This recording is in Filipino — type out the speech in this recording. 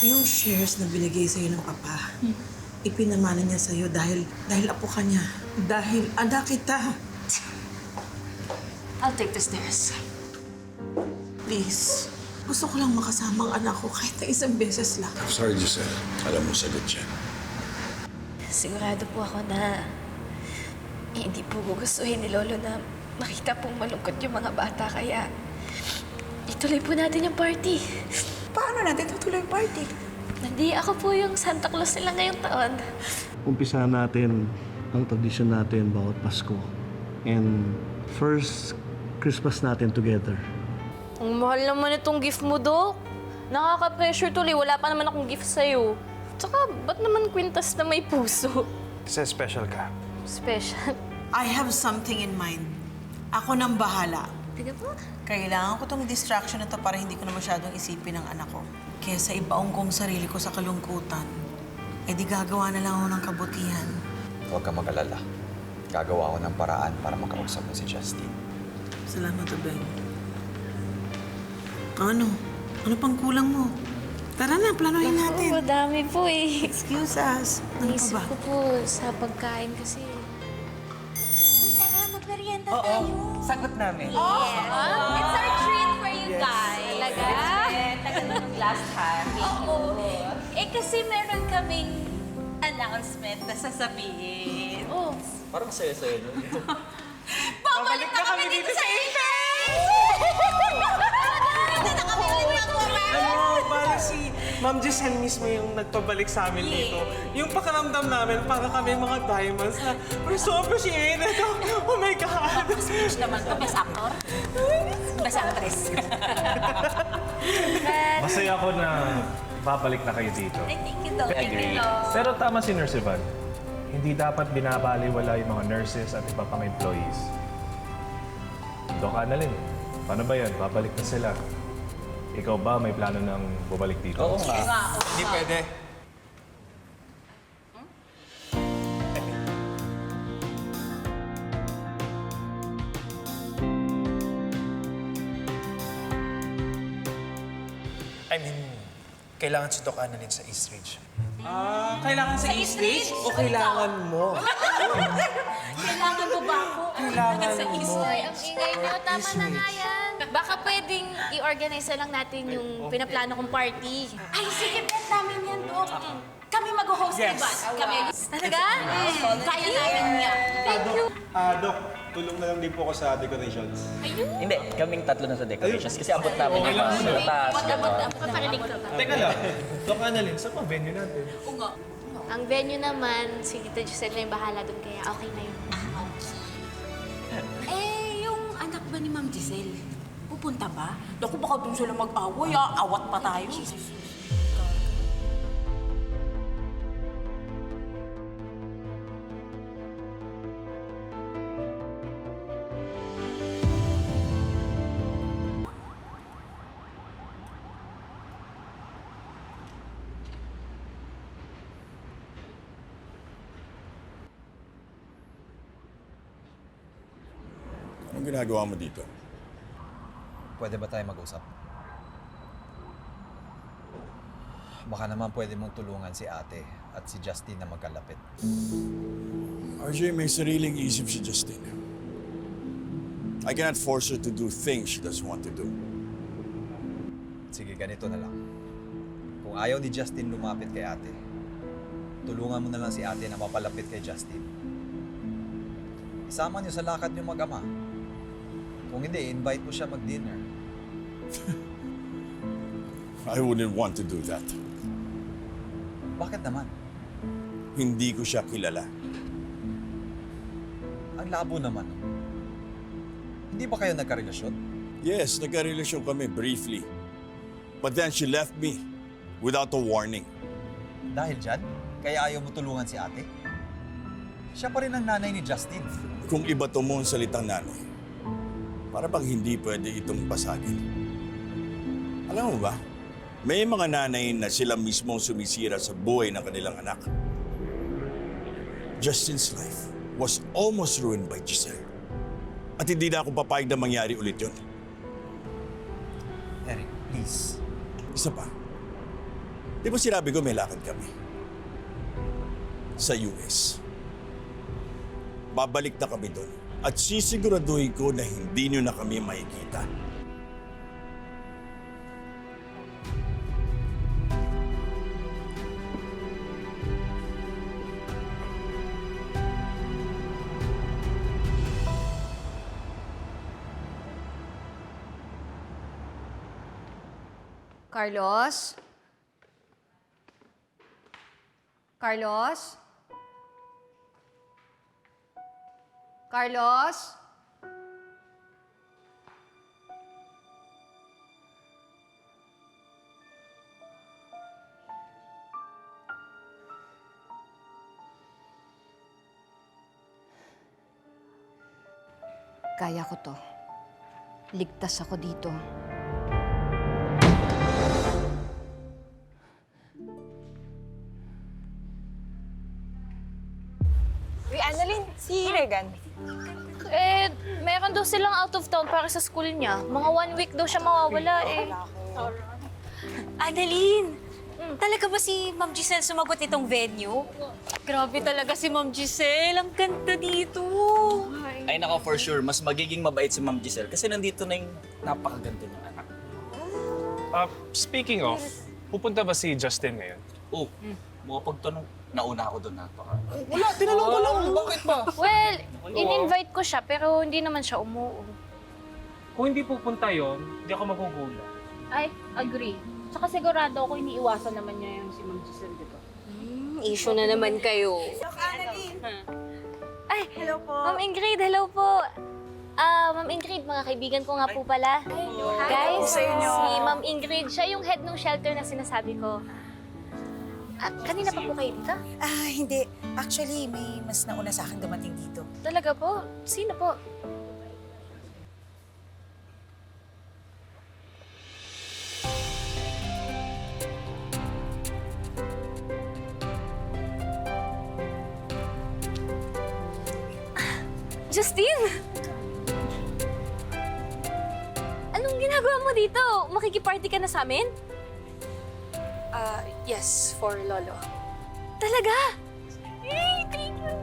Yung shares na binigay sa'yo ng papa, ipinamana niya sa'yo dahil apo ka niya. Dahil anak kita. I'll take the stairs. Please, gusto ko lang makasama ang anak ko kahit na isang beses lang. I'm sorry, Giselle. Alam mo, sagot siya. Sigurado po ako na hindi po gugustuhin ni Lolo na makita pong malungkot yung mga bata. Kaya ituloy po natin yung party. Paano natin tutuloy yung party? Hindi ako po yung Santa Claus nila ngayong taon. Umpisahan natin ang tradisyon natin bawat Pasko. And first Christmas natin together. Ang mahal naman itong gift mo, Dok. Nakaka-pressure tuloy. Wala pa naman akong gift sa'yo. Tsaka, ba't naman kwintas na may puso? Kasi special ka. Special. I have something in mind. Ako nang bahala. Tiga po. Kailangan ko tong distraction na to para hindi ko na masyadong isipin ang anak ko. Kesa ibaong kong sarili ko sa kalungkutan, di gagawa na lang ako ng kabutihan. Huwag ka mag-alala. Gagawa ako ng paraan para makausap mo si Justine. Salamat, Abeng. Ano? Ano pang kulang mo? Tara na, planuhin natin. Oo, dami po eh. Excuse us. Ano pa Naisip ba? ko po sa pagkain kasi. Tara, magmerienda tayo. Sagot namin. It's our treat for you guys. Talaga? Tagal na nung last time. Oo. Eh kasi meron kaming announcement na sasabihin. Oh. Parang saya-saya nun. Babalik na kami dito sa event! Hindi na kami ulit mag-comment! Ano, parang si Ma'am Giselle mismo yung nagpabalik sa amin dito. Yung pakiramdam namin, para kami mga diamonds na we're so appreciated. Oh my God! Speech naman to, best actor. Best actress. Masaya ako na babalik na kayo dito. Ay, thank you, Doc. Agree. Pero tama si Nurse Ivan. Hindi dapat binabaliwala yung mga nurses at iba pang employees. Doon ka na rin. Paano ba yan? Babalik na sila. Ikaw ba may plano ng bumalik dito? Oo nga. Hindi pwede. I mean, kailangan si Doc Annalyn sa East Ridge. Kailangan sa East Ridge o kailangan mo? Kailangan mo ba ako? Kailangan sa mo. East Ay, ang ingay niyo. Tama na nga yan. Baka pwedeng i-organize na lang natin yung pinaplano kong party. Ay, sige, bet namin yan, Doc. Kami mag-host, Yes. diba? Kami. Talaga? Kaya namin yan. Thank you. Doc, tulong na lang din po ako sa decorations. Hindi, kaming tatlo na sa decorations kasi abot namin yung mga taas. Paparinig ka ba? Teka lang. Doc Annalyn, saan pa venue natin? Ang venue naman, si Tita Giselle na yung bahala doon, kaya okay na yun. Eh, yung anak ba ni Ma'am Giselle? Pupunta ba? Naku, baka doon sila mag-away, awat pa tayo. Anong ginagawa mo dito? Pwede ba tayo mag-usap? Baka naman pwede mong tulungan si ate at si Justine na magkalapit. RJ, may sariling isip si Justine. I cannot force her to do things she doesn't want to do. Sige, ganito na lang. Kung ayaw ni Justine lumapit kay ate, tulungan mo na lang si ate na mapalapit kay Justine. Isama niyo sa lakad niyo mag-ama. Kung hindi, invite mo siya mag-dinner. I wouldn't want to do that. Bakit naman? Hindi ko siya kilala. Ang labo naman. Hindi ba kayo nagkarelasyon? Yes, nagkarelasyon kami briefly. But then she left me without a warning. Dahil dyan, kaya ayaw mo tulungan si ate? Siya pa rin ang nanay ni Justine. Kung iba to mo ang salitang nanay, para bang hindi pwede itong basagin. Alam mo ba, may mga nanay na sila mismo ang sumisira sa buhay ng kanilang anak. Justine's life was almost ruined by Giselle. At hindi na ako papayag na mangyari ulit yun. Eric, please. Isa pa, Di ba sinabi ko may lakad kami? Sa US. Babalik na kami doon. At sisiguraduhin ko na hindi nyo na kami makikita. Carlos? Carlos? Carlos? Kaya ko to. Ligtas ako dito. Uy, Annalyn, si Regan. Eh, meron daw silang out of town para sa school niya. Mga 1 week daw siya mawawala eh. Annalyn! Talaga ba si Ma'am Giselle sumagot itong venue? Grabe talaga si Ma'am Giselle. Ang ganda dito. Ay nako, for sure, mas magiging mabait si Ma'am Giselle kasi nandito na yung napakaganda ng anak. Speaking of, pupunta ba si Justin ngayon? Oh, makapagtanong, nauna ako doon napaka. Wala, tinanong ko lang. Bakit ba? Well, in-invite ko siya pero hindi naman siya umuo. Kung hindi pupunta yon, hindi ako magugulat. Ay, agree. Tsaka sigurado ako iniiwasan naman niya yung si Ma'am Giselle, di ba? Issue na naman kayo. Ay, hello po. Ma'am Ingrid, hello po. Ma'am Ingrid, mga kaibigan ko nga po pala. Guys, si Ma'am Ingrid, siya yung head ng shelter na sinasabi ko. Kanina pa po kayo dito? Hindi. Actually, may mas nauna sa akin dumating dito. Talaga po? Sino po? Justin! Anong ginagawa mo dito? Makikiparty ka na sa amin? Yes, for Lolo. Talaga? Hey, thank you!